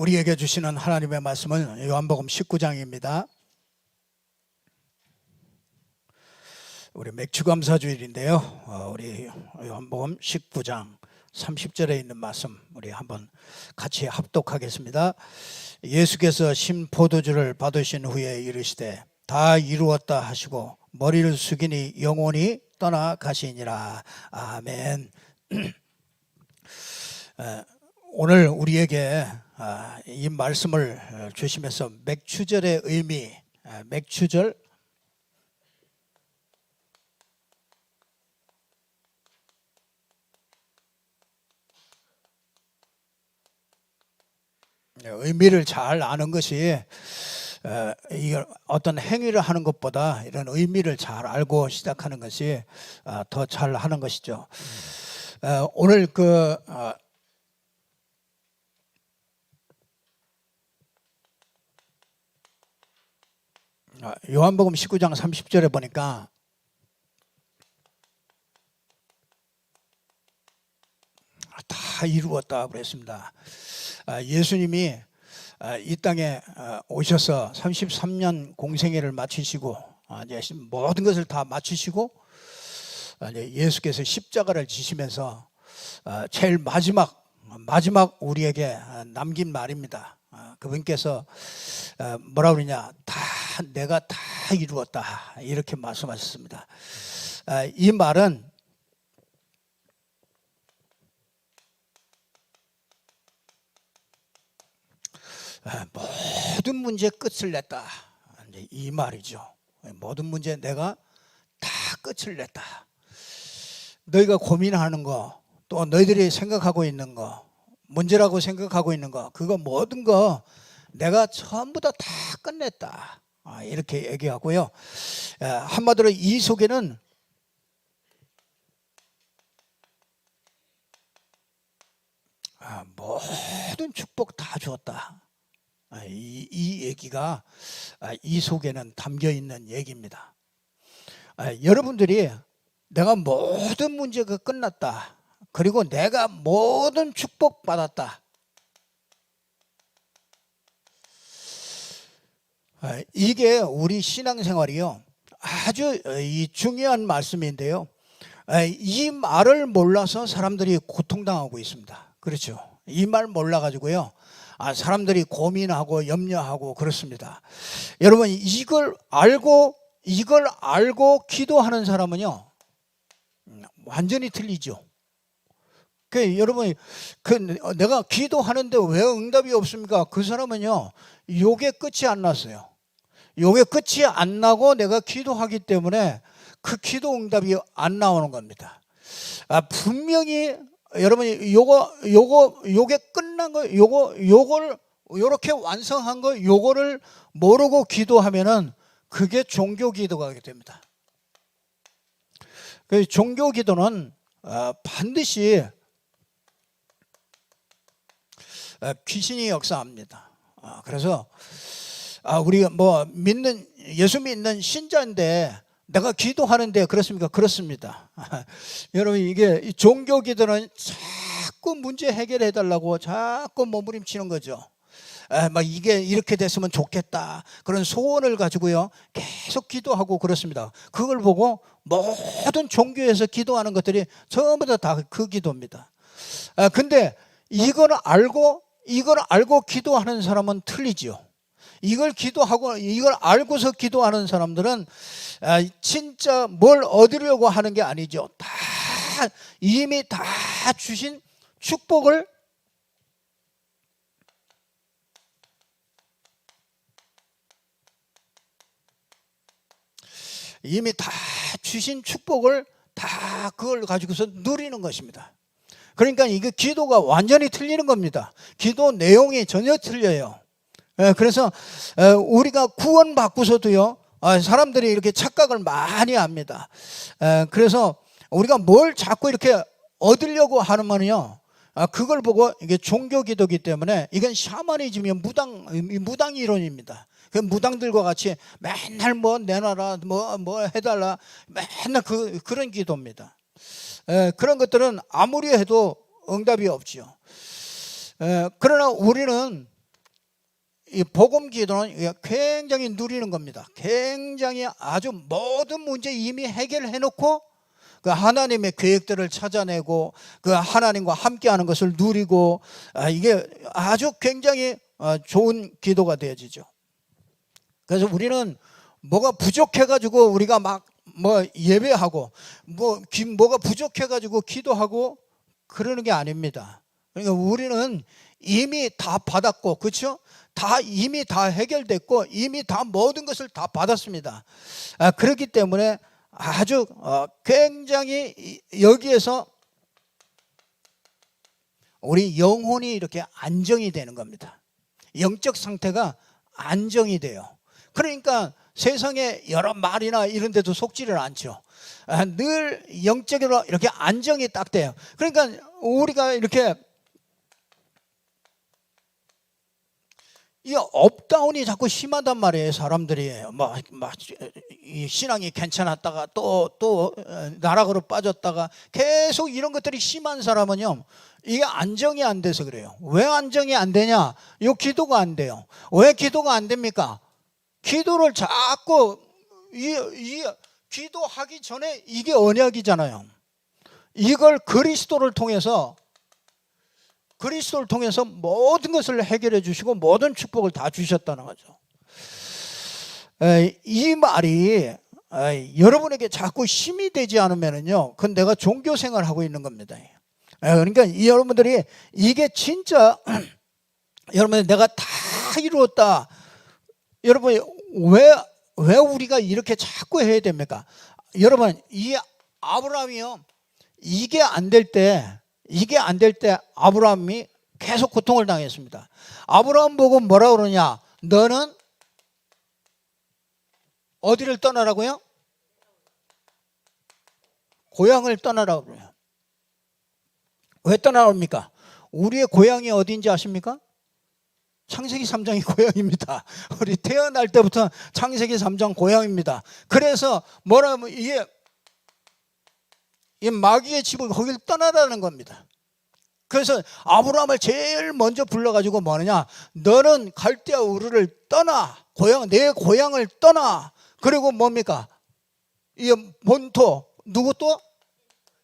우리에게 주시는 하나님의 말씀은 요한복음 19장입니다. 우리 맥주감사주일인데요. 우리 요한복음 19장 30절에 있는 말씀 우리 한번 같이 합독하겠습니다. 예수께서 신 포도주를 받으신 후에 이르시되 다 이루었다 하시고 머리를 숙이니 영원히 떠나가시니라. 아멘. 오늘 우리에게 이 말씀을 주시면서 맥추절의 의미, 맥추절, 의미를 잘 아는 것이 어떤 행위를 하는 것보다 이런 의미를 잘 알고 시작하는 것이 더 잘 하는 것이죠. 오늘 요한복음 19장 30절에 보니까 다 이루었다 그랬습니다. 예수님이 이 땅에 오셔서 33년 공생애를 마치시고 이제 모든 것을 다 마치시고 예수께서 십자가를 지시면서 제일 마지막 우리에게 남긴 말입니다. 그분께서 뭐라 그러냐, 내가 다 이루었다 이렇게 말씀하셨습니다. 이 말은 모든 문제의 끝을 냈다 이 말이죠. 모든 문제 내가 다 끝을 냈다. 너희가 고민하는 거, 또 너희들이 생각하고 있는 거, 문제라고 생각하고 있는 거, 그거 모든 거 내가 전부 다 끝냈다 이렇게 얘기하고요. 한마디로 이 속에는 모든 축복 다 주었다. 이 얘기가 이 속에는 담겨 있는 얘기입니다. 여러분들이 내가 모든 문제가 끝났다, 그리고 내가 모든 축복 받았다, 이게 우리 신앙생활이요 아주 중요한 말씀인데요. 이 말을 몰라서 사람들이 고통당하고 있습니다. 그렇죠? 이 말 몰라가지고요 사람들이 고민하고 염려하고 그렇습니다. 여러분, 이걸 알고 기도하는 사람은요 완전히 틀리죠. 여러분, 내가 기도하는데 왜 응답이 없습니까? 그 사람은요 요게 끝이 안 났어요. 요게 끝이 안 나고 내가 기도하기 때문에 그 기도 응답이 안 나오는 겁니다. 분명히 여러분이 요게 끝난 거, 요걸 요렇게 완성한 거, 요거를 모르고 기도하면은 그게 종교 기도가 됩니다. 종교 기도는 반드시 귀신이 역사합니다. 그래서 우리가 예수 믿는 신자인데 내가 기도하는데 그렇습니까? 그렇습니다. 여러분, 이게 종교 기도는 자꾸 문제 해결해 달라고 자꾸 몸부림치는 거죠. 이게 이렇게 됐으면 좋겠다, 그런 소원을 가지고요 계속 기도하고 그렇습니다. 그걸 보고 모든 종교에서 기도하는 것들이 전부 다 그 기도입니다. 근데 이걸 알고 기도하는 사람은 틀리죠. 이걸 알고서 기도하는 사람들은 진짜 뭘 얻으려고 하는 게 아니죠. 이미 다 주신 축복을 다 그걸 가지고서 누리는 것입니다. 그러니까 이게 기도가 완전히 틀리는 겁니다. 기도 내용이 전혀 틀려요. 그래서 우리가 구원받고서도요 사람들이 이렇게 착각을 많이 합니다. 그래서 우리가 뭘 자꾸 이렇게 얻으려고 하면요 그걸 보고 이게 종교 기도기 때문에 이건 샤머니즘이요, 무당 이론입니다. 그 무당들과 같이 맨날 뭐 내놔라, 뭐 해달라, 맨날 그런 기도입니다. 그런 것들은 아무리 해도 응답이 없죠. 그러나 우리는 이 복음 기도는 굉장히 누리는 겁니다. 굉장히 아주 모든 문제 이미 해결해 놓고 그 하나님의 계획들을 찾아내고 그 하나님과 함께하는 것을 누리고, 이게 아주 굉장히 좋은 기도가 되어지죠. 그래서 우리는 뭐가 부족해가지고 우리가 막 뭐 예배하고 뭐가 부족해가지고 기도하고 그러는 게 아닙니다. 그러니까 우리는 이미 다 받았고, 그렇죠? 이미 다 해결됐고 이미 다 모든 것을 다 받았습니다. 그렇기 때문에 아주 굉장히 여기에서 우리 영혼이 이렇게 안정이 되는 겁니다. 영적 상태가 안정이 돼요. 그러니까 세상에 여러 말이나 이런 데도 속지를 않죠. 늘 영적으로 이렇게 안정이 딱 돼요. 그러니까 우리가 이렇게 이 업다운이 자꾸 심하단 말이에요. 사람들이 막 신앙이 괜찮았다가 또 나락으로 빠졌다가 계속 이런 것들이 심한 사람은요, 이게 안정이 안 돼서 그래요. 왜 안정이 안 되냐? 이 기도가 안 돼요. 왜 기도가 안 됩니까? 기도를 자꾸 이 기도하기 전에 이게 언약이잖아요. 이걸 그리스도를 통해서 모든 것을 해결해 주시고 모든 축복을 다 주셨다는 거죠. 이 말이 여러분에게 자꾸 힘이 되지 않으면요, 그건 내가 종교 생활을 하고 있는 겁니다. 그러니까 여러분들이 이게 진짜 여러분 내가 다 이루었다. 여러분 왜 우리가 이렇게 자꾸 해야 됩니까? 여러분 이 아브라함이요, 이게 안 될 때 아브라함이 계속 고통을 당했습니다. 아브라함 보고 뭐라 그러냐? 너는 어디를 떠나라고요? 고향을 떠나라고 그래요. 왜 떠나옵니까? 우리의 고향이 어디인지 아십니까? 창세기 3장이 고향입니다. 우리 태어날 때부터 창세기 3장 고향입니다. 그래서 뭐라면 이게 이 마귀의 집을 거기를 떠나라는 겁니다. 그래서 아브라함을 제일 먼저 불러가지고 뭐느냐? 너는 갈대아 우르를 떠나, 내 고향을 떠나. 그리고 뭡니까? 이 본토, 누구 또?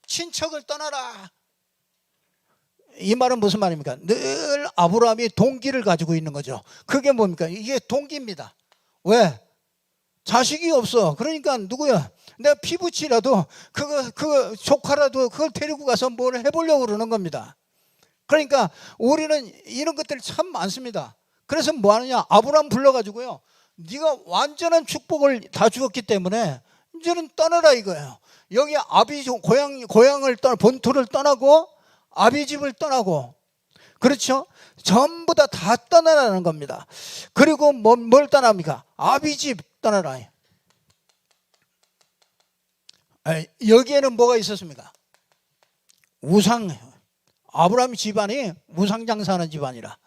친척을 떠나라. 이 말은 무슨 말입니까? 늘 아브라함이 동기를 가지고 있는 거죠. 그게 뭡니까? 이게 동기입니다. 왜? 자식이 없어. 그러니까 누구야? 내가 피부치라도 그거 조카라도 그걸 데리고 가서 뭘 해보려고 그러는 겁니다. 그러니까 우리는 이런 것들이 참 많습니다. 그래서 뭐 하느냐? 아브라함 불러가지고요, 네가 완전한 축복을 다 주었기 때문에 이제는 떠나라 이거예요. 여기 아비 고향을 본토를 떠나고 아비 집을 떠나고, 그렇죠? 전부 다 떠나라는 겁니다. 그리고 뭘 떠납니까? 아비 집 떠나라. 여기에는 뭐가 있었습니까? 우상. 아브라함 집안이 우상 장사하는 집안이라.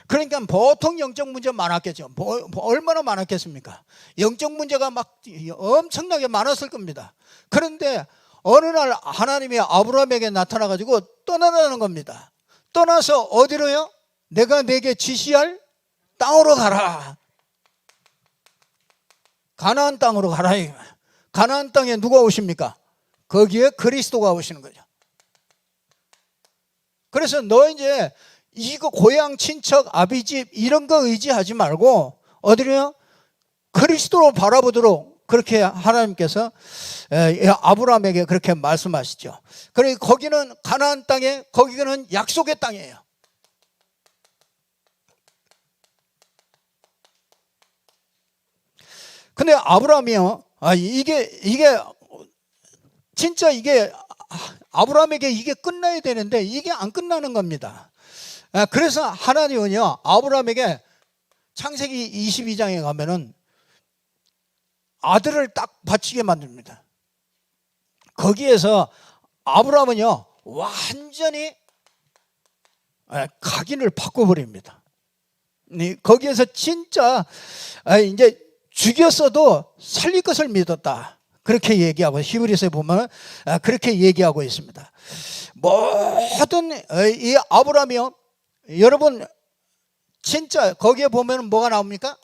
그러니까 보통 영적 문제 많았겠죠. 얼마나 많았겠습니까? 영적 문제가 막 엄청나게 많았을 겁니다. 그런데 어느 날 하나님이 아브라함에게 나타나가지고 떠나라는 겁니다. 떠나서 어디로요? 내가 내게 지시할 땅으로 가라. 가나안 땅으로 가라. 가나안 땅에 누가 오십니까? 거기에 그리스도가 오시는 거죠. 그래서 너 이제 이거 고향 친척 아비집 이런 거 의지하지 말고 어디로요? 그리스도로 바라보도록 그렇게 하나님께서 아브라함에게 그렇게 말씀하시죠. 그러니까 거기는 가나안 땅에, 거기는 약속의 땅이에요. 근데 아브라함이요, 이게 진짜 이게 아브라함에게 이게 끝나야 되는데 이게 안 끝나는 겁니다. 그래서 하나님은요, 아브라함에게 창세기 22장에 가면은 아들을 딱 바치게 만듭니다. 거기에서 아브라함은요, 완전히 각인을 바꿔버립니다. 거기에서 진짜 이제 죽였어도 살릴 것을 믿었다. 그렇게 얘기하고, 히브리서에 보면 그렇게 얘기하고 있습니다. 모든 이 아브라함이요, 여러분 진짜 거기에 보면 뭐가 나옵니까?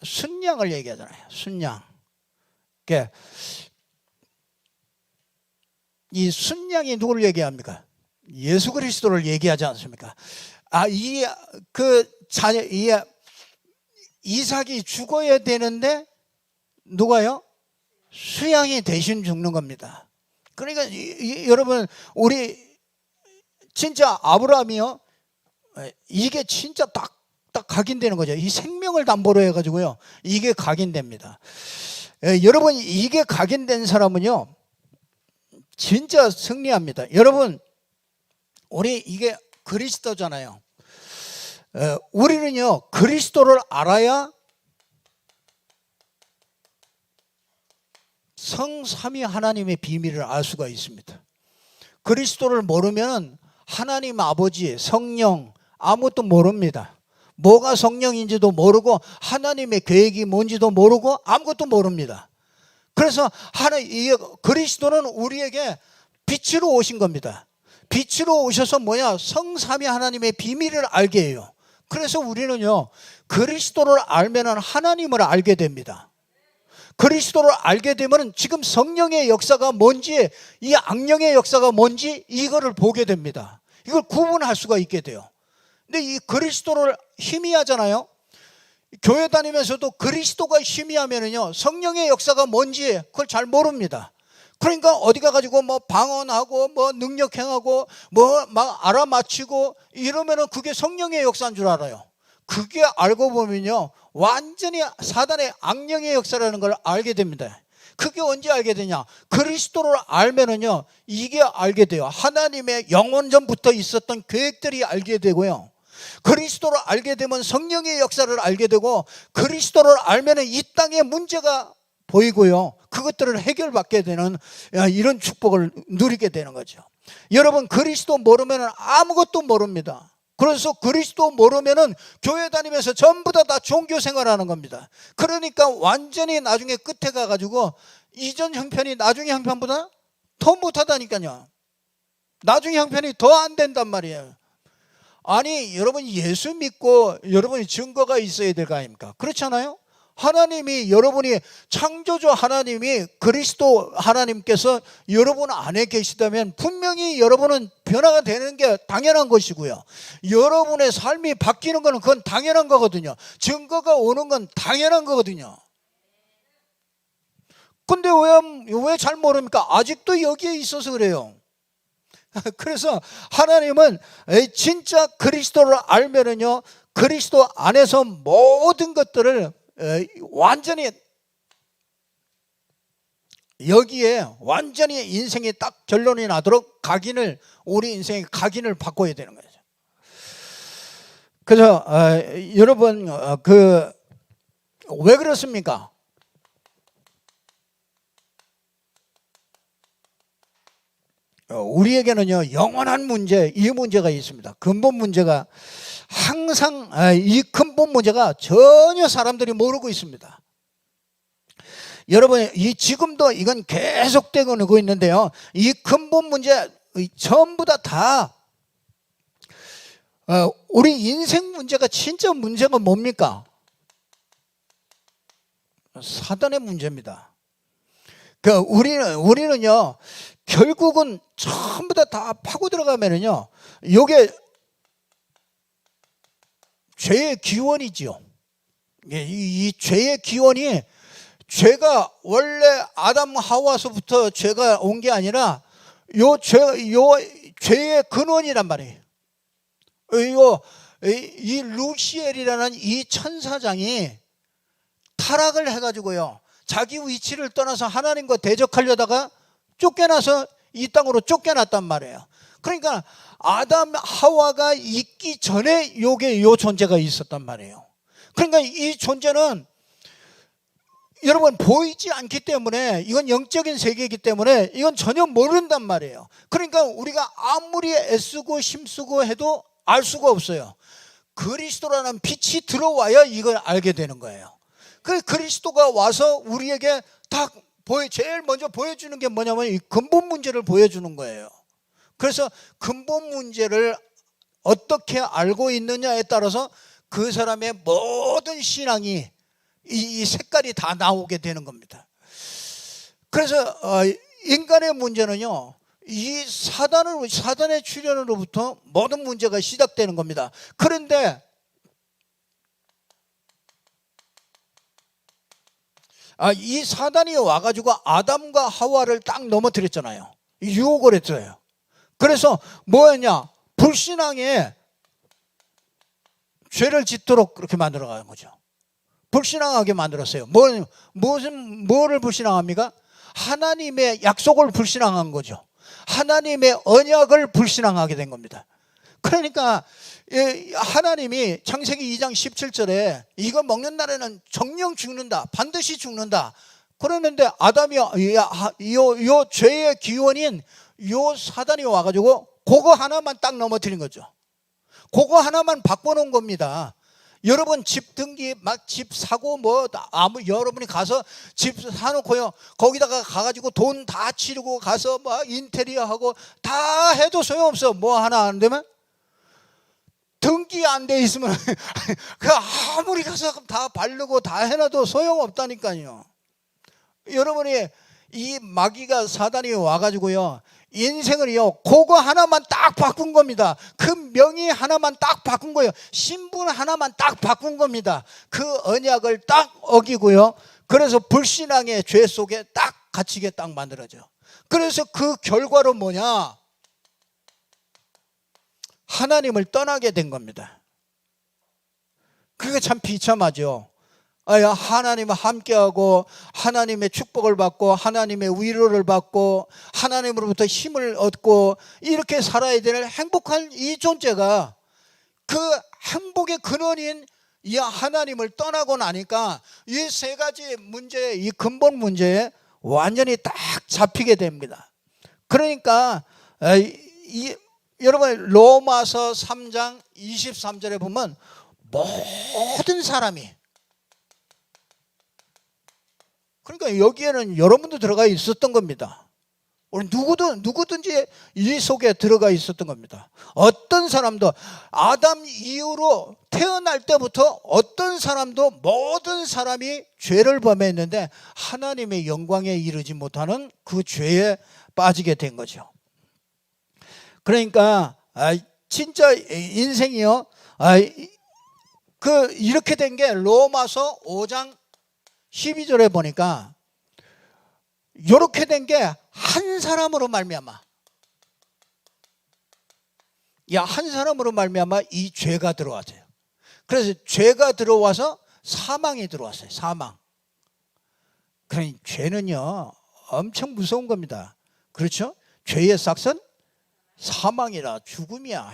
순양을 얘기하잖아요. 순양. 이 순양이 누구를 얘기합니까? 예수 그리스도를 얘기하지 않습니까? 이삭이 죽어야 되는데 누가요? 수양이 대신 죽는 겁니다. 그러니까 여러분, 우리 진짜 아브라함이요, 이게 진짜 딱 각인되는 거죠. 이 생명을 담보로 해가지고요, 이게 각인됩니다. 여러분, 이게 각인된 사람은요 진짜 승리합니다. 여러분, 우리 이게 그리스도잖아요. 우리는요 그리스도를 알아야 성삼위 하나님의 비밀을 알 수가 있습니다. 그리스도를 모르면 하나님 아버지, 성령 아무것도 모릅니다. 뭐가 성령인지도 모르고 하나님의 계획이 뭔지도 모르고 아무것도 모릅니다. 그래서 그리스도는 우리에게 빛으로 오신 겁니다. 빛으로 오셔서 성삼위 하나님의 비밀을 알게 해요. 그래서 우리는요 그리스도를 알면 하나님을 알게 됩니다. 그리스도를 알게 되면 지금 성령의 역사가 뭔지, 이 악령의 역사가 뭔지 이거를 보게 됩니다. 이걸 구분할 수가 있게 돼요. 근데 이 그리스도를 희미하잖아요. 교회 다니면서도 그리스도가 희미하면은요 성령의 역사가 뭔지 그걸 잘 모릅니다. 그러니까 어디 가가지고 방언하고 능력 행하고 막 알아맞히고 이러면은 그게 성령의 역사인 줄 알아요. 그게 알고 보면요 완전히 사단의 악령의 역사라는 걸 알게 됩니다. 그게 언제 알게 되냐? 그리스도를 알면은요 이게 알게 돼요. 하나님의 영원 전부터 있었던 계획들이 알게 되고요, 그리스도를 알게 되면 성령의 역사를 알게 되고, 그리스도를 알면은 이 땅의 문제가 보이고요, 그것들을 해결받게 되는 이런 축복을 누리게 되는 거죠. 여러분, 그리스도 모르면 아무것도 모릅니다. 그래서 그리스도 모르면은 교회 다니면서 전부 다 종교 생활하는 겁니다. 그러니까 완전히 나중에 끝에 가가지고 이전 형편이 나중에 형편보다 더 못하다니까요. 나중에 형편이 더 안 된단 말이에요. 아니, 여러분 예수 믿고 여러분이 증거가 있어야 될 거 아닙니까? 그렇잖아요. 하나님이, 여러분이 창조주 하나님이, 그리스도 하나님께서 여러분 안에 계시다면 분명히 여러분은 변화가 되는 게 당연한 것이고요, 여러분의 삶이 바뀌는 건 그건 당연한 거거든요. 증거가 오는 건 당연한 거거든요. 근데 왜 잘 모릅니까? 아직도 여기에 있어서 그래요. 그래서 하나님은 진짜 그리스도를 알면은요 그리스도 안에서 모든 것들을 완전히 여기에 완전히 인생이 딱 결론이 나도록 우리 인생의 각인을 바꿔야 되는 거죠. 그래서 여러분 왜 그렇습니까? 우리에게는요 영원한 문제, 이 문제가 있습니다. 근본 문제가 항상, 이 근본 문제가 전혀 사람들이 모르고 있습니다. 여러분, 지금도 이건 계속되고 있는데요, 이 근본 문제 전부 다 우리 인생 문제가, 진짜 문제가 뭡니까? 사단의 문제입니다. 우리는요 결국은 전부 다 파고 들어가면은요 이게 죄의 기원이지요. 이 죄의 기원이, 죄가 원래 아담 하와서부터 죄가 온 게 아니라 요 죄의 근원이란 말이에요. 이 루시엘이라는 이 천사장이 타락을 해가지고요 자기 위치를 떠나서 하나님과 대적하려다가 쫓겨나서 이 땅으로 쫓겨났단 말이에요. 그러니까 아담 하와가 있기 전에 요 존재가 있었단 말이에요. 그러니까 이 존재는 여러분 보이지 않기 때문에, 이건 영적인 세계이기 때문에 이건 전혀 모른단 말이에요. 그러니까 우리가 아무리 애쓰고 힘쓰고 해도 알 수가 없어요. 그리스도라는 빛이 들어와야 이걸 알게 되는 거예요. 그 그리스도가 와서 우리에게 딱 제일 먼저 보여주는 게 뭐냐면 이 근본 문제를 보여주는 거예요. 그래서 근본 문제를 어떻게 알고 있느냐에 따라서 그 사람의 모든 신앙이 이 색깔이 다 나오게 되는 겁니다. 그래서 인간의 문제는요, 이 사단의 출현으로부터 모든 문제가 시작되는 겁니다. 그런데 이 사단이 와가지고 아담과 하와를 딱 넘어뜨렸잖아요. 유혹을 했어요. 그래서 뭐였냐? 불신앙에 죄를 짓도록 그렇게 만들어가는 거죠. 불신앙하게 만들었어요. 뭐를 불신앙합니까? 하나님의 약속을 불신앙한 거죠. 하나님의 언약을 불신앙하게 된 겁니다. 그러니까 하나님이 창세기 2장 17절에 이거 먹는 날에는 정령 죽는다, 반드시 죽는다. 그러는데 아담이 요 죄의 기원인 요 사단이 와가지고 그거 하나만 딱 넘어뜨린 거죠. 그거 하나만 바꿔놓은 겁니다. 여러분 집 등기 막 집 사고 여러분이 가서 집 사놓고요, 거기다가 가가지고 돈 다 치르고 가서 막 인테리어 하고 다 해도 소용없어. 뭐 하나 안 되면 등기 안 돼 있으면 그 아무리 가서 다 바르고 다 해놔도 소용없다니까요. 여러분이 이 마귀가 사단이 와가지고요, 인생을요 그거 하나만 딱 바꾼 겁니다. 그 명의 하나만 딱 바꾼 거예요. 신분 하나만 딱 바꾼 겁니다. 그 언약을 딱 어기고요, 그래서 불신앙의 죄 속에 딱 갇히게 딱 만들어져. 그래서 그 결과로 뭐냐? 하나님을 떠나게 된 겁니다. 그게 참 비참하죠. 하나님과 함께하고 하나님의 축복을 받고 하나님의 위로를 받고 하나님으로부터 힘을 얻고 이렇게 살아야 되는 행복한 이 존재가 그 행복의 근원인 이 하나님을 떠나고 나니까 이 세 가지 문제, 이 근본 문제에 완전히 딱 잡히게 됩니다. 그러니까 여러분 로마서 3장 23절에 보면 모든 사람이, 그러니까 여기에는 여러분도 들어가 있었던 겁니다. 우리 누구든지 이 속에 들어가 있었던 겁니다. 어떤 사람도 아담 이후로 태어날 때부터 어떤 사람도 모든 사람이 죄를 범했는데 하나님의 영광에 이르지 못하는 그 죄에 빠지게 된 거죠. 그러니까 진짜 인생이요, 이렇게 된 게 로마서 5장 12절에 보니까 이렇게 된 게 한 사람으로 말미암아, 한 사람으로 말미암아 이 죄가 들어왔어요. 그래서 죄가 들어와서 사망이 들어왔어요. 사망. 그러니 죄는요 엄청 무서운 겁니다. 그렇죠? 죄의 삭은 사망이라, 죽음이야.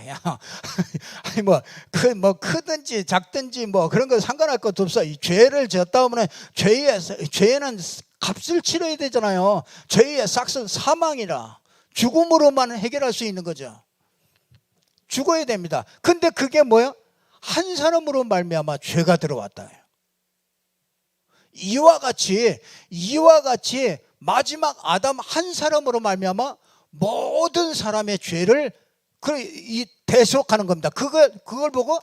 아니 뭐 크든지 작든지 뭐 그런 거 상관할 것도 없어. 이 죄를 졌다 보면 죄는 값을 치러야 되잖아요. 죄의 삭은 사망이라, 죽음으로만 해결할 수 있는 거죠. 죽어야 됩니다. 근데 그게 뭐예요? 한 사람으로 말미암아 죄가 들어왔다. 이와 같이 마지막 아담 한 사람으로 말미암아 모든 사람의 죄를 대속하는 겁니다. 그걸 보고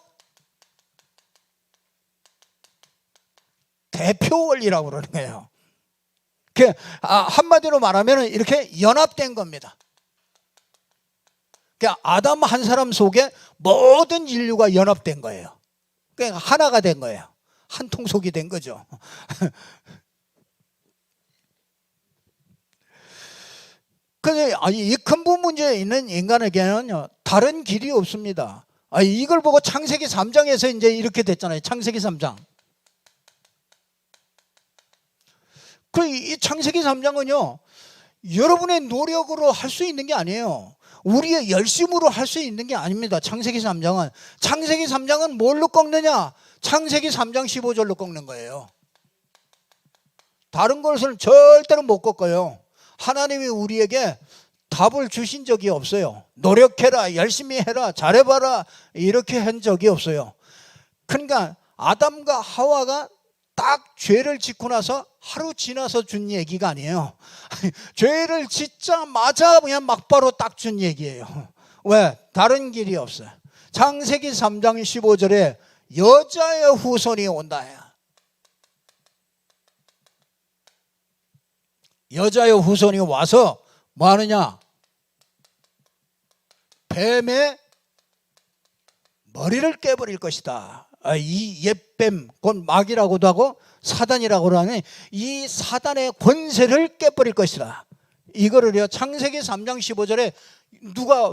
대표 원리라고 그러는 거예요. 한마디로 말하면 이렇게 연합된 겁니다. 그러니까 아담 한 사람 속에 모든 인류가 연합된 거예요. 그러니까 하나가 된 거예요. 한 통속이 된 거죠. 근데 이 근본 문제에 있는 인간에게는 다른 길이 없습니다. 이걸 보고 창세기 3장에서 이제 이렇게 됐잖아요. 창세기 3장. 이 창세기 3장은요, 여러분의 노력으로 할 수 있는 게 아니에요. 우리의 열심으로 할 수 있는 게 아닙니다. 창세기 3장은 뭘로 꺾느냐? 창세기 3장 15절로 꺾는 거예요. 다른 것은 절대로 못 꺾어요. 하나님이 우리에게 답을 주신 적이 없어요. 노력해라, 열심히 해라, 잘해봐라 이렇게 한 적이 없어요. 그러니까 아담과 하와가 딱 죄를 짓고 나서 하루 지나서 준 얘기가 아니에요. 죄를 짓자마자 그냥 막바로 딱 준 얘기예요. 왜? 다른 길이 없어요. 창세기 3장 15절에 여자의 후손이 온다. 여자의 후손이 와서 뭐 하느냐? 뱀의 머리를 깨버릴 것이다. 이 옛뱀, 그건 마귀라고도 하고 사단이라고도 하는 이 사단의 권세를 깨버릴 것이다. 이거를요, 창세기 3장 15절에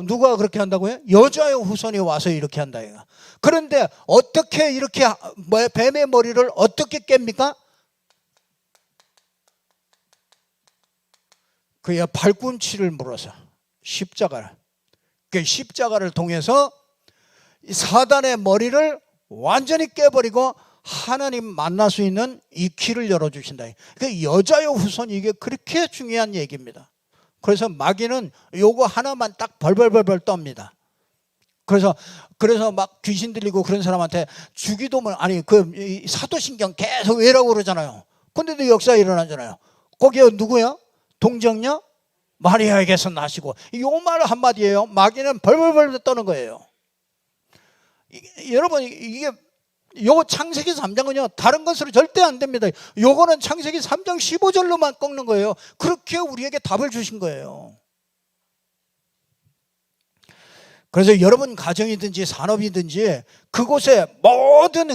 누가 그렇게 한다고요? 여자의 후손이 와서 이렇게 한다. 그런데 어떻게 이렇게 뱀의 머리를 어떻게 깹니까? 그의 발꿈치를 물어서 십자가를, 그 십자가를 통해서 사단의 머리를 완전히 깨버리고 하나님 만날 수 있는 이 길을 열어주신다. 그 여자의 후손이 이게 그렇게 중요한 얘기입니다. 그래서 마귀는 요거 하나만 딱 벌벌벌벌 떱니다. 그래서 막 귀신 들리고 그런 사람한테 주기도문, 아니 그 사도신경 계속 외라고 그러잖아요. 근데도 역사 일어나잖아요. 거기에 누구야? 동정녀 마리아에게서 나시고, 요 말 한마디예요. 마귀는 벌벌벌 떠는 거예요. 여러분, 이게 요 창세기 3장은요 다른 것으로 절대 안 됩니다. 요거는 창세기 3장 15절로만 꺾는 거예요. 그렇게 우리에게 답을 주신 거예요. 그래서 여러분 가정이든지 산업이든지 그곳에 모든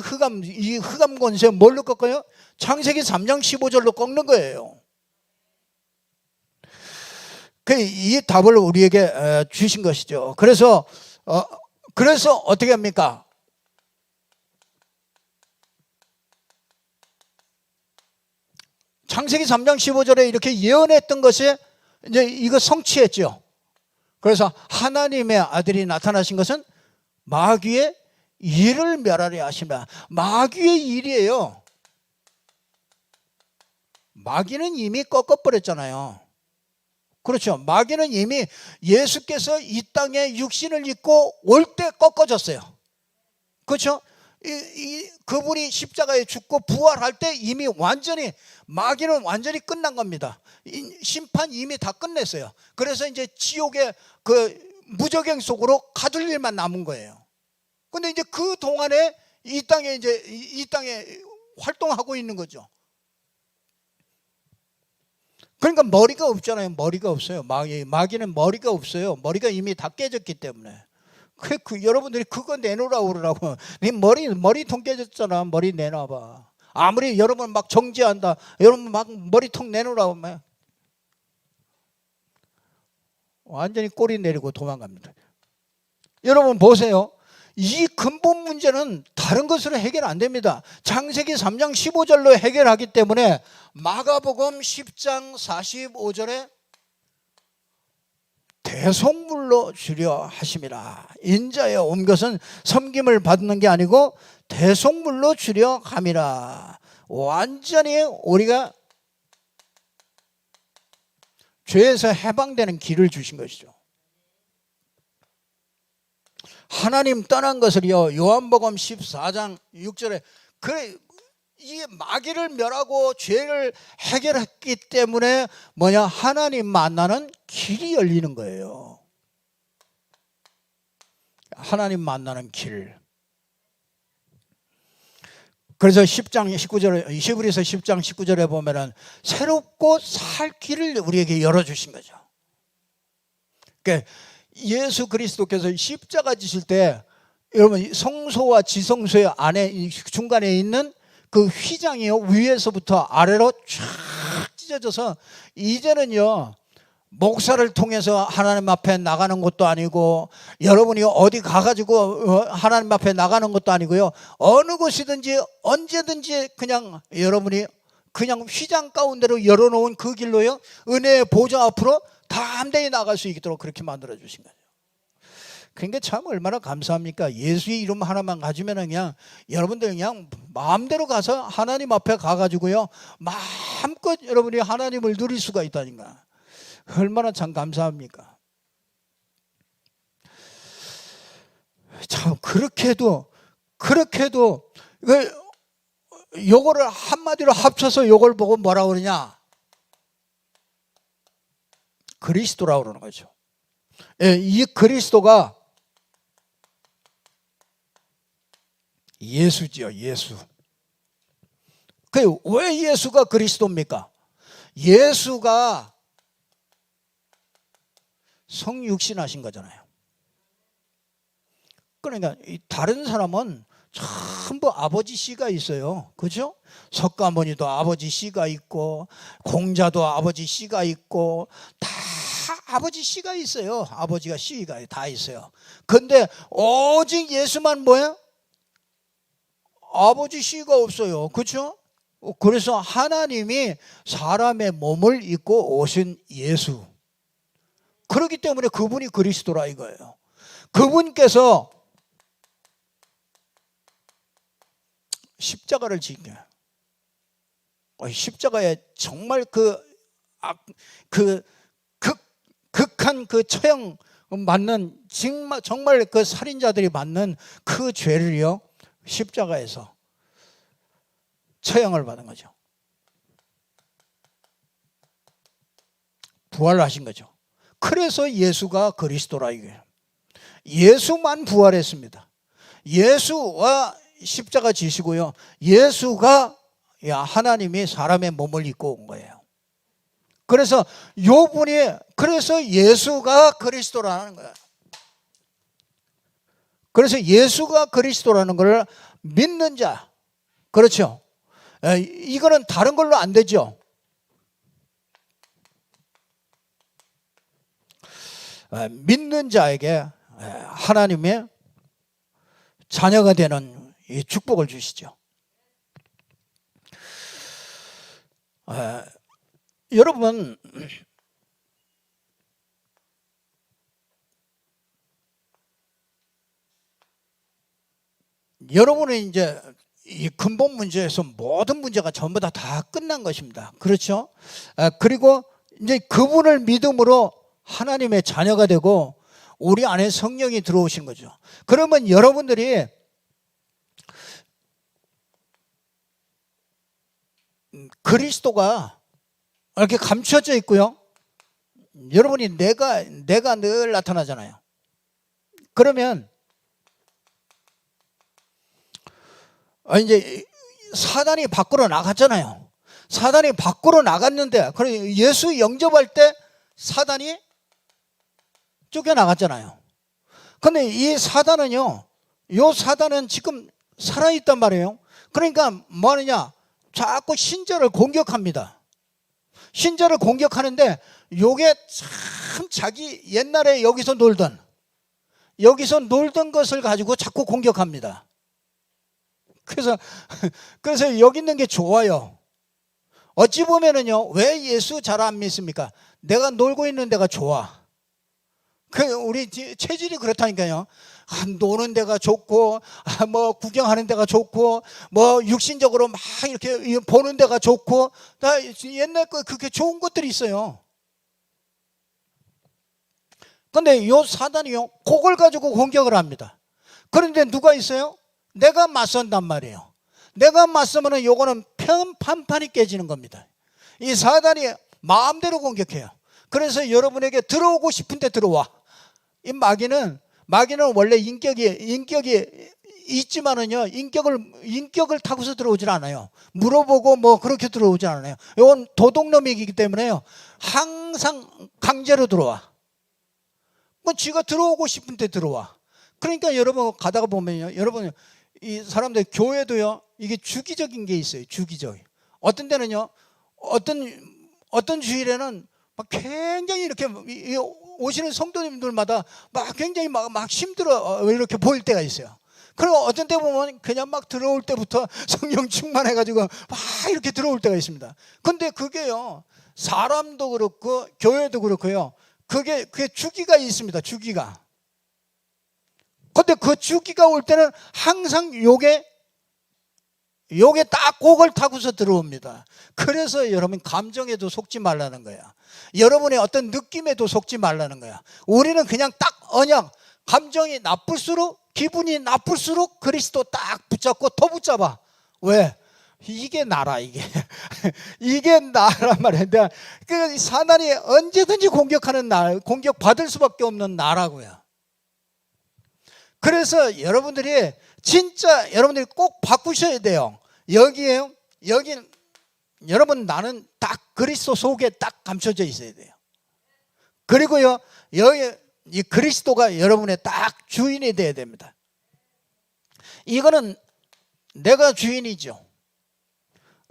이 흑암 권세 뭘로 꺾어요? 창세기 3장 15절로 꺾는 거예요. 이 답을 우리에게 주신 것이죠. 그래서 어떻게 합니까? 창세기 3장 15절에 이렇게 예언했던 것이 이제 이거 성취했죠. 그래서 하나님의 아들이 나타나신 것은 마귀의 일을 멸하려 하십니다. 마귀의 일이에요. 마귀는 이미 꺾어버렸잖아요. 그렇죠. 마귀는 이미 예수께서 이 땅에 육신을 입고 올 때 꺾어졌어요. 그렇죠. 그분이 십자가에 죽고 부활할 때 이미 완전히 마귀는 완전히 끝난 겁니다. 심판 이미 다 끝냈어요. 그래서 이제 지옥의 그 무저갱 속으로 가둘 일만 남은 거예요. 근데 이제 그 동안에 이 땅에 활동하고 있는 거죠. 그러니까 머리가 없잖아요. 머리가 없어요. 마귀는 머리가 없어요. 머리가 이미 다 깨졌기 때문에. 여러분들이 그거 내놓으라고 그러라고. 네 머리통 깨졌잖아. 머리 내놔봐. 아무리 여러분 막 정지한다, 여러분 막 머리통 내놓으라고 하면 완전히 꼬리 내리고 도망갑니다. 여러분 보세요. 이 근본 문제는 다른 것으로 해결 안 됩니다. 창세기 3장 15절로 해결하기 때문에 마가복음 10장 45절에 대속물로 주려 하심이라. 인자에 온 것은 섬김을 받는 게 아니고 대속물로 주려 함이라. 완전히 우리가 죄에서 해방되는 길을 주신 것이죠. 하나님 떠난 것을요, 요한복음 14장 6절에 이 마귀를 멸하고 죄를 해결했기 때문에 하나님 만나는 길이 열리는 거예요. 하나님 만나는 길. 그래서 10장 19절에, 히브리서 10장 19절에 보면은 새롭고 살 길을 우리에게 열어주신 거죠. 그러니까 예수 그리스도께서 십자가 지실 때, 여러분 성소와 지성소의 안에 중간에 있는 그 휘장이요, 위에서부터 아래로 쫙 찢어져서 이제는요 목사를 통해서 하나님 앞에 나가는 것도 아니고, 여러분이 어디 가가지고 하나님 앞에 나가는 것도 아니고요, 어느 곳이든지 언제든지 그냥 여러분이 그냥 휘장 가운데로 열어놓은 그 길로요, 은혜의 보좌 앞으로 담대히 나갈 수 있도록 그렇게 만들어 주신 거예요. 그러니까 참 얼마나 감사합니까? 예수의 이름 하나만 가지면 그냥 여러분들 그냥 마음대로 가서 하나님 앞에 가가지고요 마음껏 여러분이 하나님을 누릴 수가 있다니까. 얼마나 참 감사합니까? 참 그렇게도 요거를 한마디로 합쳐서 요걸 보고 뭐라고 그러냐? 그리스도라고 그러는 거죠. 이 그리스도가 예수지요, 예수. 왜 예수가 그리스도입니까? 예수가 성육신하신 거잖아요. 그러니까 다른 사람은 전부 아버지 씨가 있어요. 그죠? 석가모니도 아버지 씨가 있고, 공자도 아버지 씨가 있고, 다 아버지 씨가 있어요. 아버지가 씨가 다 있어요. 근데 오직 예수만 뭐예요? 아버지 씨가 없어요. 그렇죠? 그래서 하나님이 사람의 몸을 입고 오신 예수. 그렇기 때문에 그분이 그리스도라 이거예요. 그분께서 십자가를 지게. 십자가에 정말 극한 그 처형 맞는 정말 그 살인자들이 받는 그 죄를요, 십자가에서 처형을 받은 거죠. 부활하신 거죠. 그래서 예수가 그리스도라 이거예요. 예수만 부활했습니다. 예수와 십자가 지시고요, 예수가 하나님이 사람의 몸을 입고 온 거예요. 그래서 그래서 예수가 그리스도라는 거예요. 그래서 예수가 그리스도라는 걸 믿는 자, 그렇죠? 이거는 다른 걸로 안 되죠. 믿는 자에게 하나님의 자녀가 되는 이 축복을 주시죠. 여러분, 여러분은 이제 이 근본 문제에서 모든 문제가 전부 다 끝난 것입니다. 그렇죠? 그리고 이제 그분을 믿음으로 하나님의 자녀가 되고 우리 안에 성령이 들어오신 거죠. 그러면 여러분들이 그리스도가 이렇게 감춰져 있고요, 여러분이 내가 늘 나타나잖아요. 그러면 이제 사단이 밖으로 나갔잖아요. 사단이 밖으로 나갔는데, 예수 영접할 때 사단이 쫓겨나갔잖아요. 근데 이 사단은요, 사단은 지금 살아있단 말이에요. 그러니까 뭐 하느냐, 자꾸 신자를 공격합니다. 신자를 공격하는데, 요게 참 자기 옛날에 여기서 놀던 것을 가지고 자꾸 공격합니다. 그래서 여기 있는 게 좋아요. 어찌 보면은요, 왜 예수 잘 안 믿습니까? 내가 놀고 있는 데가 좋아. 우리 체질이 그렇다니까요. 노는 데가 좋고, 뭐 구경하는 데가 좋고, 뭐 육신적으로 막 이렇게 보는 데가 좋고, 다 옛날 거 그렇게 좋은 것들이 있어요. 근데 요 사단이요, 그걸 가지고 공격을 합니다. 그런데 누가 있어요? 내가 맞선단 말이에요. 내가 맞서면은 요거는 판판이 깨지는 겁니다. 이 사단이 마음대로 공격해요. 그래서 여러분에게 들어오고 싶은데 들어와. 이 마귀는 원래 인격이 있지만은요, 인격을 타고서 들어오질 않아요. 물어보고 뭐 그렇게 들어오질 않아요. 이건 도둑놈이기 때문에요, 항상 강제로 들어와. 뭐 지가 들어오고 싶은데 들어와. 그러니까 여러분 가다가 보면요, 여러분 이 사람들 교회도요, 이게 주기적인 게 있어요. 주기적. 어떤 데는요, 어떤 주일에는 막 굉장히 이렇게 오시는 성도님들마다 막 굉장히 막 힘들어 이렇게 보일 때가 있어요. 그리고 어떤 때 보면 그냥 막 들어올 때부터 성령 충만해가지고 막 이렇게 들어올 때가 있습니다. 근데 그게요, 사람도 그렇고 교회도 그렇고요, 그게 주기가 있습니다. 주기가. 근데 그 주기가 올 때는 항상 요게 딱 그걸 타고서 들어옵니다. 그래서 여러분 감정에도 속지 말라는 거야. 여러분의 어떤 느낌에도 속지 말라는 거야. 우리는 그냥 딱 언약, 감정이 나쁠수록, 기분이 나쁠수록 그리스도 딱 붙잡고 더 붙잡아. 왜? 이게 나라, 이게. 이게 나란 말이야. 그 사단이 언제든지 공격받을 수밖에 없는 나라고요. 그래서 여러분들이 진짜 여러분들이 꼭 바꾸셔야 돼요. 여기에요. 여기는 여러분 나는 딱 그리스도 속에 딱 감춰져 있어야 돼요. 그리고요 여기 이 그리스도가 여러분의 딱 주인이 돼야 됩니다. 이거는 내가 주인이죠.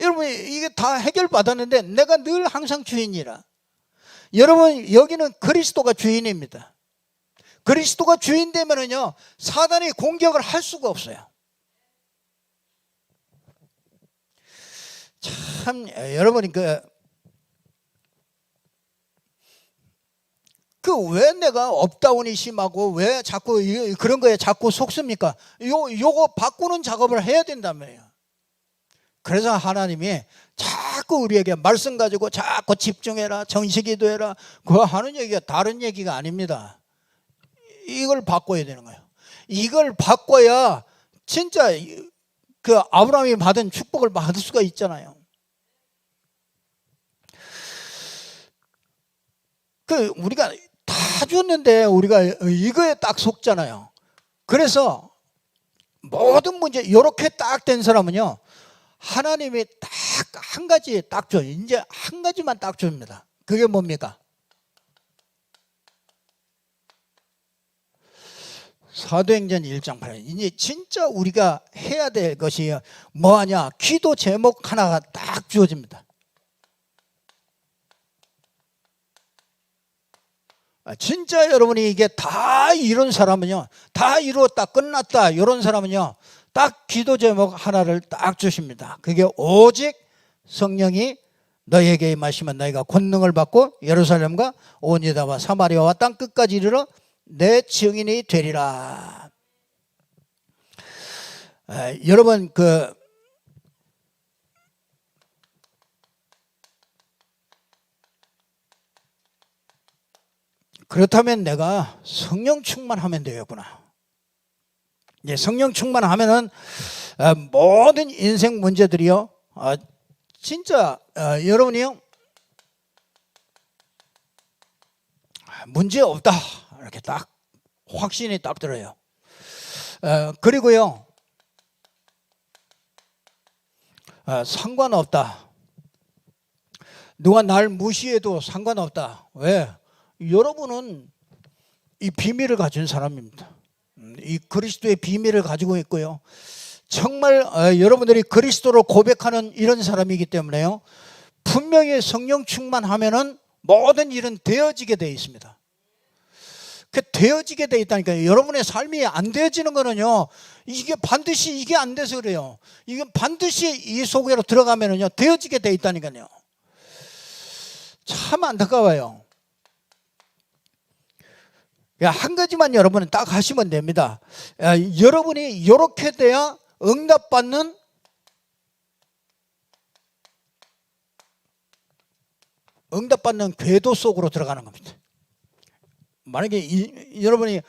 여러분 이게 다 해결받았는데 내가 늘 항상 주인이라. 여러분 여기는 그리스도가 주인입니다. 그리스도가 주인 되면은요 사단이 공격을 할 수가 없어요. 참 여러분이 왜 내가 업다운이 심하고 왜 자꾸 그런 거에 자꾸 속습니까? 요거 바꾸는 작업을 해야 된다며요. 그래서 하나님이 자꾸 우리에게 말씀 가지고 자꾸 집중해라, 정식기도해라, 그거 하는 얘기가 다른 얘기가 아닙니다. 이걸 바꿔야 되는 거예요. 이걸 바꿔야 진짜 그 아브라함이 받은 축복을 받을 수가 있잖아요. 우리가 다 줬는데 우리가 이거에 딱 속잖아요. 그래서 모든 문제 이렇게 딱 된 사람은요 하나님이 딱 한 가지 딱 줘요. 이제 한 가지만 딱 줍니다. 그게 뭡니까? 사도행전 1장 8절. 이제 진짜 우리가 해야 될 것이 뭐하냐? 기도 제목 하나가 딱 주어집니다. 진짜 여러분이 이게 다 이룬 사람은요, 다 이루었다 끝났다 이런 사람은요 딱 기도 제목 하나를 딱 주십니다. 그게 오직 성령이 너희에게 임하시면 너희가 권능을 받고 예루살렘과 온 유다와 사마리아와 땅 끝까지 이르러 내 증인이 되리라. 여러분 그렇다면 내가 성령 충만하면 되겠구나. 예, 성령 충만하면은 모든 인생 문제들이요, 진짜 여러분이요 문제 없다 이렇게 딱 확신이 딱 들어요. 그리고요 상관없다. 누가 날 무시해도 상관없다. 왜? 여러분은 이 비밀을 가진 사람입니다. 이 그리스도의 비밀을 가지고 있고요. 정말 여러분들이 그리스도로 고백하는 이런 사람이기 때문에요. 분명히 성령 충만하면은 모든 일은 되어지게 되어 있습니다. 그 되어지게 되어 있다니까요. 여러분의 삶이 안 되어지는 거는요. 이게 반드시 이게 안 돼서 그래요. 이건 반드시 이 속으로 들어가면은요. 되어지게 되어 있다니까요. 참 안타까워요. 한 가지만 여러분은 딱 하시면 됩니다. 여러분이 이렇게 돼야 응답받는 궤도 속으로 들어가는 겁니다. 만약에 여러분이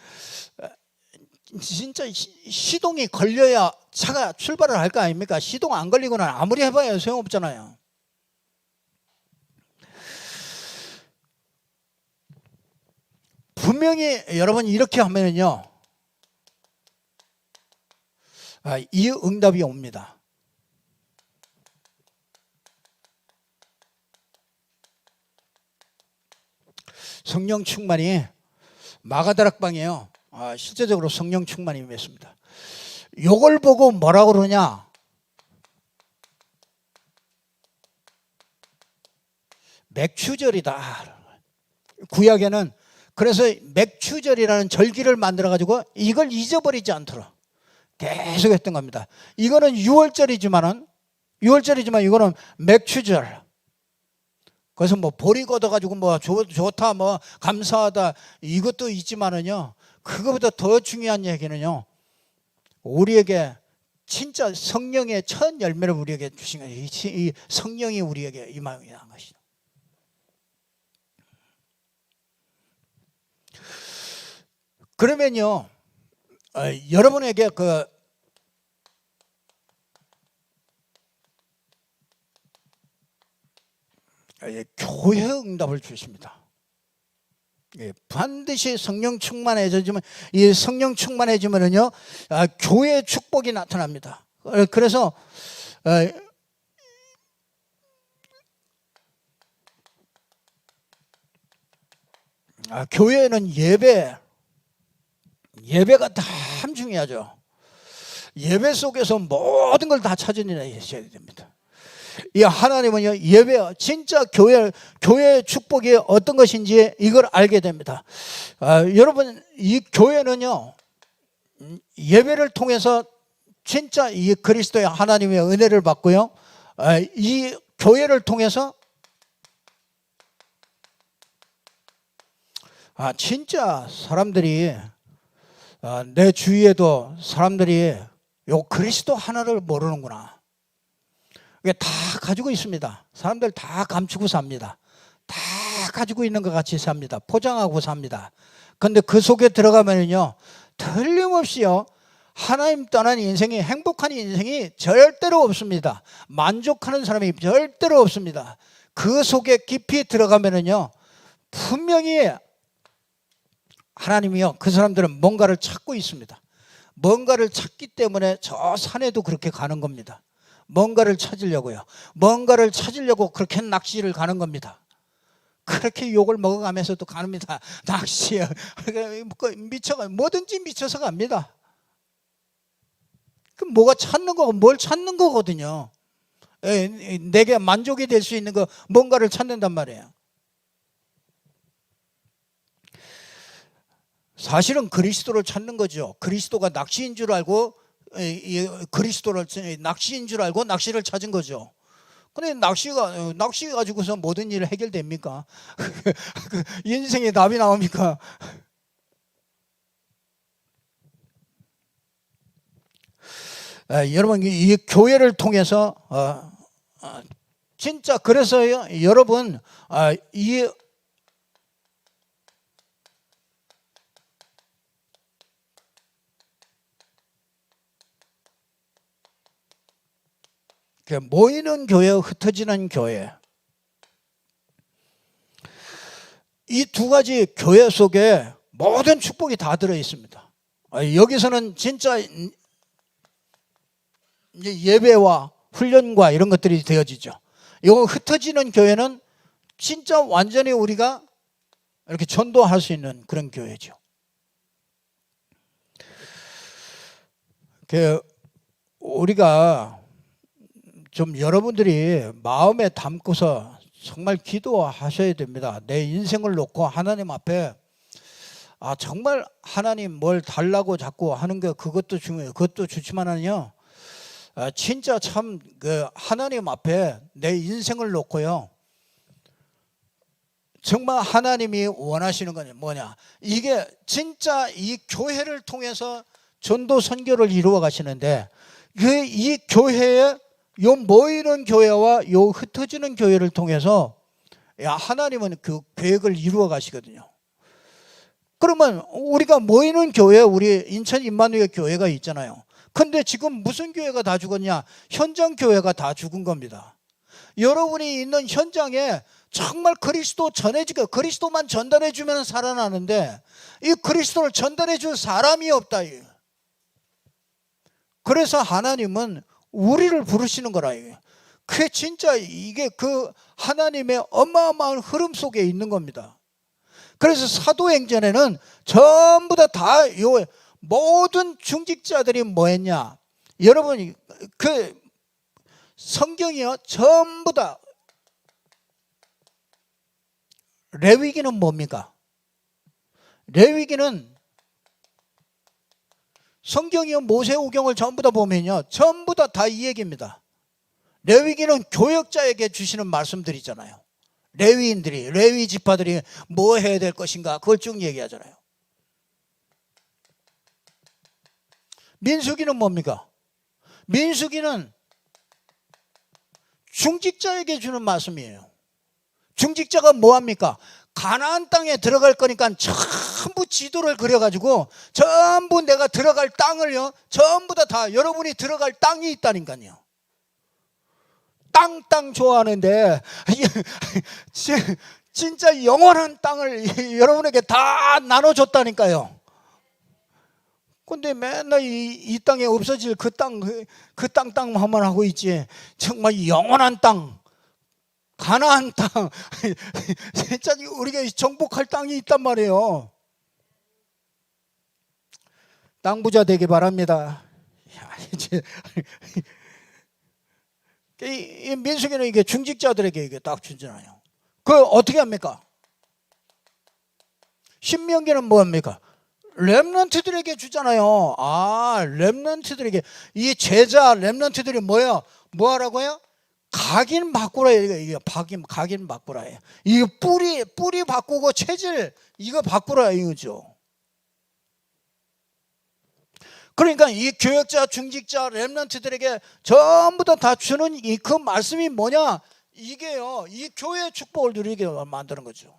진짜 시동이 걸려야 차가 출발을 할 거 아닙니까? 시동 안 걸리고는 아무리 해봐야 소용없잖아요. 분명히 여러분이 이렇게 하면은요, 이 응답이 옵니다. 성령 충만이 마가다락방이에요. 실제적으로 성령 충만이 임했습니다. 요걸 보고 뭐라고 그러냐? 맥추절이다. 구약에는 그래서 맥추절이라는 절기를 만들어 가지고 이걸 잊어버리지 않도록 계속 했던 겁니다. 이거는 6월절이지만 이거는 맥추절. 그래서 뭐 보리 걷어 가지고 뭐 좋다 뭐 감사하다 이것도 있지만은요, 그거보다 더 중요한 얘기는요, 우리에게 진짜 성령의 첫 열매를 우리에게 주신 거예요. 이 성령이 우리에게 임하게 한 것이죠. 그러면요, 여러분에게 교회 응답을 주십니다. 반드시 성령 충만해지면, 이 성령 충만해지면은요, 교회의 축복이 나타납니다. 그래서 교회는 예배가 참 중요하죠. 예배 속에서 모든 걸 다 찾아내셔야 됩니다. 이 하나님은요, 예배, 진짜 교회의 축복이 어떤 것인지 이걸 알게 됩니다. 여러분, 이 교회는요, 예배를 통해서 진짜 이 그리스도의 하나님의 은혜를 받고요, 이 교회를 통해서 진짜 사람들이, 내 주위에도 사람들이 요 그리스도 하나를 모르는구나. 이게 다 가지고 있습니다. 사람들 다 감추고 삽니다. 다 가지고 있는 것 같이 삽니다. 포장하고 삽니다. 그런데 그 속에 들어가면요, 틀림없이요, 하나님 떠난 인생이, 행복한 인생이 절대로 없습니다. 만족하는 사람이 절대로 없습니다. 그 속에 깊이 들어가면요, 분명히 하나님이요, 그 사람들은 뭔가를 찾고 있습니다. 뭔가를 찾기 때문에 저 산에도 그렇게 가는 겁니다. 뭔가를 찾으려고요. 뭔가를 찾으려고 그렇게 낚시를 가는 겁니다. 그렇게 욕을 먹어가면서도 갑니다. 낚시요. 뭐든지 미쳐서 갑니다. 그 뭐가 찾는 거고, 뭘 찾는 거거든요. 내게 만족이 될 수 있는 거, 뭔가를 찾는단 말이에요. 사실은 그리스도를 찾는 거죠. 그리스도가 낚시인 줄 알고, 그리스도를 낚시인 줄 알고 낚시를 찾은 거죠. 근데 낚시 가지고서 모든 일을 해결됩니까? 인생에 답이 나옵니까? 여러분, 이 교회를 통해서 진짜, 그래서요, 여러분, 이 모이는 교회, 흩어지는 교회, 이 두 가지 교회 속에 모든 축복이 다 들어 있습니다. 여기서는 진짜 예배와 훈련과 이런 것들이 되어지죠. 요 흩어지는 교회는 진짜 완전히 우리가 이렇게 전도할 수 있는 그런 교회죠. 우리가 좀 여러분들이 마음에 담고서 정말 기도하셔야 됩니다. 내 인생을 놓고 하나님 앞에, 정말 하나님 뭘 달라고 자꾸 하는 게, 그것도 중요해요. 그것도 좋지만은요, 진짜 참 하나님 앞에 내 인생을 놓고요, 정말 하나님이 원하시는 건 뭐냐, 이게 진짜 이 교회를 통해서 전도 선교를 이루어 가시는데, 이 교회에, 요 모이는 교회와 요 흩어지는 교회를 통해서 하나님은 그 계획을 이루어 가시거든요. 그러면 우리가 모이는 교회, 우리 인천 임마누엘 교회가 있잖아요. 근데 지금 무슨 교회가 다 죽었냐? 현장 교회가 다 죽은 겁니다. 여러분이 있는 현장에 정말 그리스도 전해지고, 그리스도만 전달해 주면 살아나는데, 이 그리스도를 전달해 줄 사람이 없다. 그래서 하나님은 우리를 부르시는 거라. 그게 진짜, 이게 그 하나님의 어마어마한 흐름 속에 있는 겁니다. 그래서 사도행전에는 전부 다 요 모든 중직자들이 뭐 했냐? 여러분, 그 성경이요, 전부 다, 레위기는 뭡니까? 레위기는 성경이요, 모세오경을 전부 다 보면요, 전부 다 이 얘기입니다. 레위기는 교역자에게 주시는 말씀들이잖아요. 레위인들이, 레위 지파들이 뭐 해야 될 것인가, 그걸 쭉 얘기하잖아요. 민수기는 뭡니까? 민수기는 중직자에게 주는 말씀이에요. 중직자가 뭐합니까? 가나안 땅에 들어갈 거니까 전부 지도를 그려가지고, 전부 내가 들어갈 땅을요, 전부 다 여러분이 들어갈 땅이 있다니까요. 땅 좋아하는데 진짜 영원한 땅을 여러분에게 다 나눠줬다니까요. 근데 맨날 이 땅에 없어질 그 땅만 하고 있지. 정말 영원한 땅, 가나안 땅, 진짜 우리가 정복할 땅이 있단 말이에요. 땅 부자 되기 바랍니다. 이제 이 민수기는 이게 중직자들에게 이게 딱 주잖아요. 그 어떻게 합니까? 신명기는 뭐합니까? 렘넌트들에게 주잖아요. 렘넌트들에게. 이 제자 렘넌트들이 뭐야? 뭐 하라고요? 각인 바꾸라. 이게 각인 바꾸라. 이거 뿌리 바꾸고 체질 이거 바꾸라 이거죠. 그러니까 이 교역자, 중직자, 렘넌트들에게 전부 다 주는 그 말씀이 뭐냐? 이게요, 이 교회의 축복을 누리게 만드는 거죠.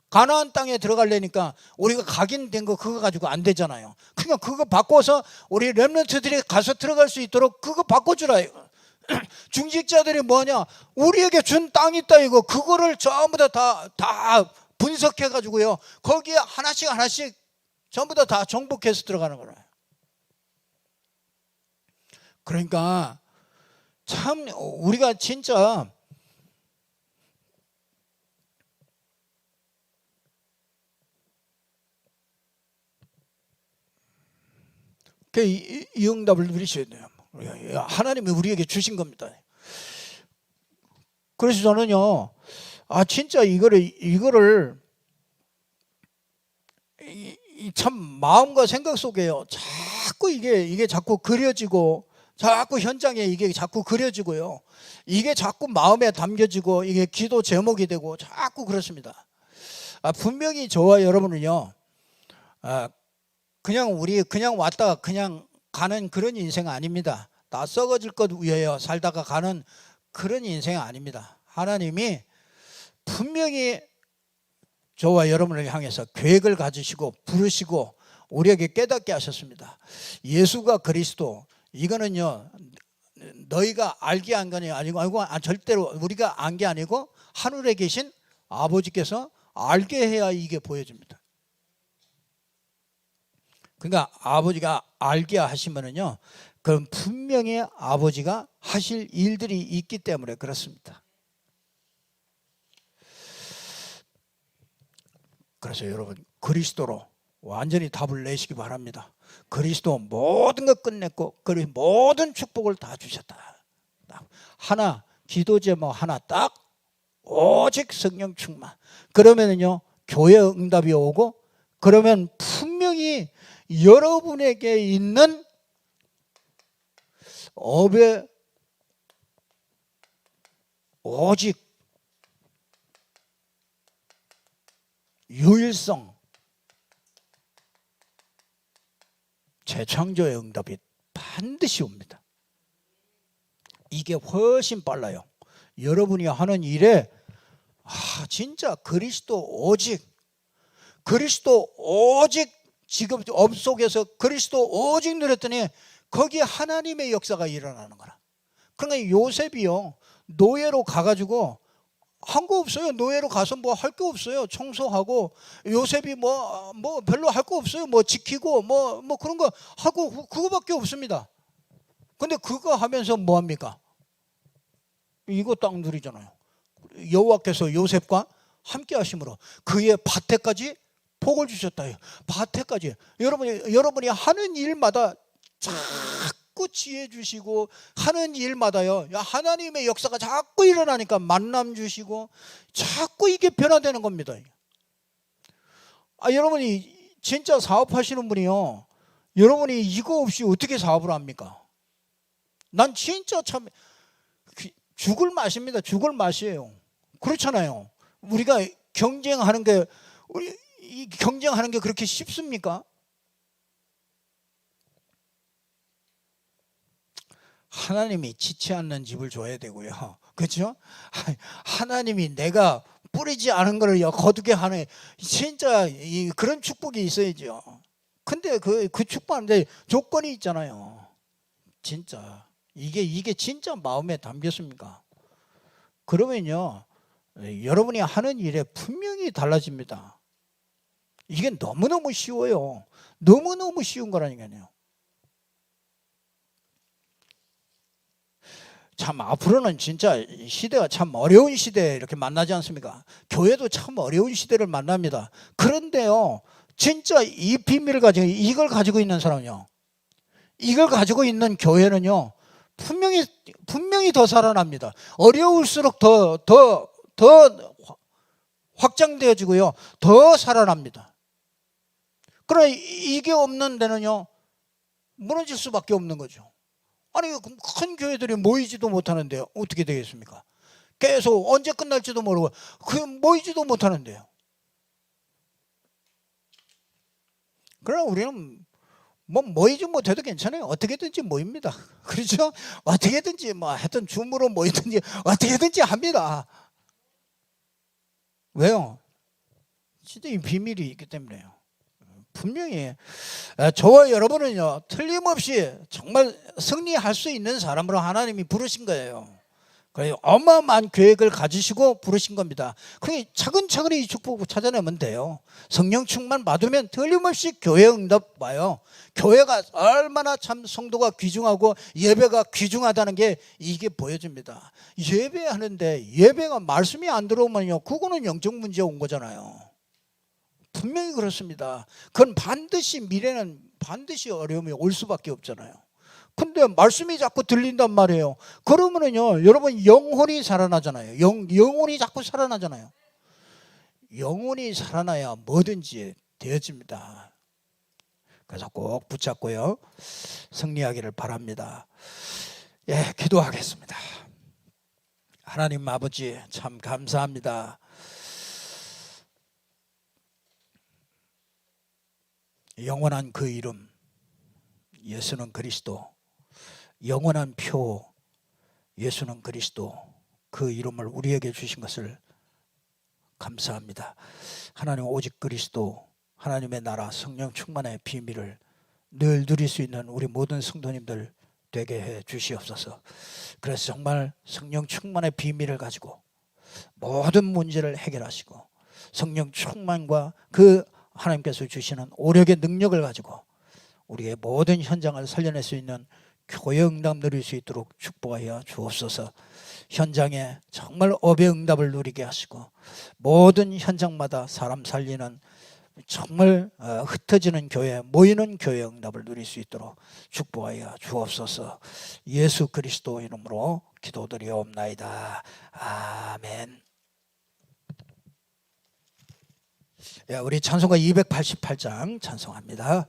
가나안 땅에 들어가려니까 우리가 각인된 거 그거 가지고 안 되잖아요. 그러니까 그거 바꿔서 우리 렘넌트들이 가서 들어갈 수 있도록 그거 바꿔주라. 중직자들이 뭐냐? 우리에게 준 땅이 있다 이거. 그거를 전부 다 분석해 가지고요. 거기에 하나씩 전부 다 정복해서 들어가는 거예요. 그러니까 참 우리가 진짜 이 응답을 누리셔야 돼요. 하나님이 우리에게 주신 겁니다. 그래서 저는요, 진짜 이거를 참 마음과 생각 속에요. 자꾸 이게 자꾸 그려지고, 자꾸 현장에 이게 자꾸 그려지고요. 이게 자꾸 마음에 담겨지고, 이게 기도 제목이 되고, 자꾸 그렇습니다. 분명히 저와 여러분은요, 그냥 왔다가 그냥 가는 그런 인생 아닙니다. 다 썩어질 것 위하여 살다가 가는 그런 인생 아닙니다. 하나님이 분명히 저와 여러분을 향해서 계획을 가지시고 부르시고 우리에게 깨닫게 하셨습니다. 예수가 그리스도, 이거는요 너희가 알게 한 게 아니고 절대로 우리가 안 게 아니고 하늘에 계신 아버지께서 알게 해야 이게 보여집니다. 그러니까 아버지가 알게 하시면은요, 그럼 분명히 아버지가 하실 일들이 있기 때문에 그렇습니다. 그래서 여러분 그리스도로 완전히 답을 내시기 바랍니다. 그리스도 모든 것 끝냈고 그리고 모든 축복을 다 주셨다. 하나 기도 제목 하나 딱, 오직 성령 충만. 그러면은요 교회 응답이 오고, 그러면 분명히 여러분에게 있는 업의 오직 유일성, 재창조의 응답이 반드시 옵니다. 이게 훨씬 빨라요. 여러분이 하는 일에 진짜 그리스도 오직 지금 업 속에서 그리스도 오직 누렸더니 거기에 하나님의 역사가 일어나는 거라. 그러니까 요셉이요 노예로 가가지고 한 거 없어요. 노예로 가서 뭐 할 거 없어요. 청소하고, 요셉이 뭐 별로 할 거 없어요. 뭐 지키고 뭐 그런 거 하고 그거밖에 없습니다. 근데 그거 하면서 뭐 합니까? 이거 딱 누리잖아요. 여호와께서 요셉과 함께 하심으로 그의 밭에까지 복을 주셨다. 밭에까지. 여러분이 하는 일마다 자꾸 지혜 주시고 하는 일마다요 하나님의 역사가 자꾸 일어나니까 만남 주시고 자꾸 이게 변화되는 겁니다. 여러분이 진짜 사업하시는 분이요, 여러분이 이거 없이 어떻게 사업을 합니까? 난 진짜 참 죽을 맛입니다. 죽을 맛이에요. 그렇잖아요. 우리가 경쟁하는 게 그렇게 쉽습니까? 하나님이 지치 않는 집을 줘야 되고요. 그렇죠? 하나님이 내가 뿌리지 않은 거를 거두게 하는 진짜 그런 축복이 있어야죠. 근데 그 축복하는데 조건이 있잖아요. 진짜 이게 진짜 마음에 담겼습니까? 그러면요 여러분이 하는 일에 분명히 달라집니다. 이게 너무너무 쉬워요. 너무너무 쉬운 거라니까요. 참 앞으로는 진짜 시대가 참 어려운 시대에 이렇게 만나지 않습니까? 교회도 참 어려운 시대를 만납니다. 그런데요, 진짜 이 비밀을 가지고 이걸 가지고 있는 사람은요, 이걸 가지고 있는 교회는요, 분명히 더 살아납니다. 어려울수록 더 확장되어지고요, 더 살아납니다. 그러나 이게 없는 데는요, 무너질 수밖에 없는 거죠. 아니, 큰 교회들이 모이지도 못하는데요, 어떻게 되겠습니까? 계속 언제 끝날지도 모르고 모이지도 못하는데요. 그러나 우리는 모이지 못해도 괜찮아요. 어떻게든지 모입니다. 그렇죠? 어떻게든지 하여튼 줌으로 모이든지 어떻게든지 합니다. 왜요? 진짜 이 비밀이 있기 때문에요. 분명히 저와 여러분은요, 틀림없이 정말 승리할 수 있는 사람으로 하나님이 부르신 거예요. 그래서 어마어마한 계획을 가지시고 부르신 겁니다. 그러니 차근차근히 이 축복을 찾아내면 돼요. 성령 충만 받으면 틀림없이 교회 응답 와요. 교회가 얼마나 참 성도가 귀중하고 예배가 귀중하다는 게 이게 보여집니다. 예배하는데 예배가 말씀이 안 들어오면요, 그거는 영적 문제 온 거잖아요. 분명히 그렇습니다. 그건 반드시 미래는 반드시 어려움이 올 수밖에 없잖아요. 근데 말씀이 자꾸 들린단 말이에요. 그러면은요, 여러분 영혼이 살아나잖아요. 영혼이 자꾸 살아나잖아요. 영혼이 살아나야 뭐든지 되어집니다. 그래서 꼭 붙잡고요, 승리하기를 바랍니다. 예, 기도하겠습니다. 하나님 아버지, 참 감사합니다. 영원한 그 이름 예수는 그리스도, 영원한 표 예수는 그리스도, 그 이름을 우리에게 주신 것을 감사합니다. 하나님 오직 그리스도, 하나님의 나라 성령 충만의 비밀을 늘 누릴 수 있는 우리 모든 성도님들 되게 해 주시옵소서. 그래서 정말 성령 충만의 비밀을 가지고 모든 문제를 해결하시고 성령 충만과 그 하나님께서 주시는 오력의 능력을 가지고 우리의 모든 현장을 살려낼 수 있는 교회 응답 누릴 수 있도록 축복하여 주옵소서. 현장에 정말 업의 응답을 누리게 하시고 모든 현장마다 사람 살리는 정말 흩어지는 교회, 모이는 교회 응답을 누릴 수 있도록 축복하여 주옵소서. 예수 그리스도 이름으로 기도드리옵나이다. 아멘. 우리 찬송가 288장 찬송합니다.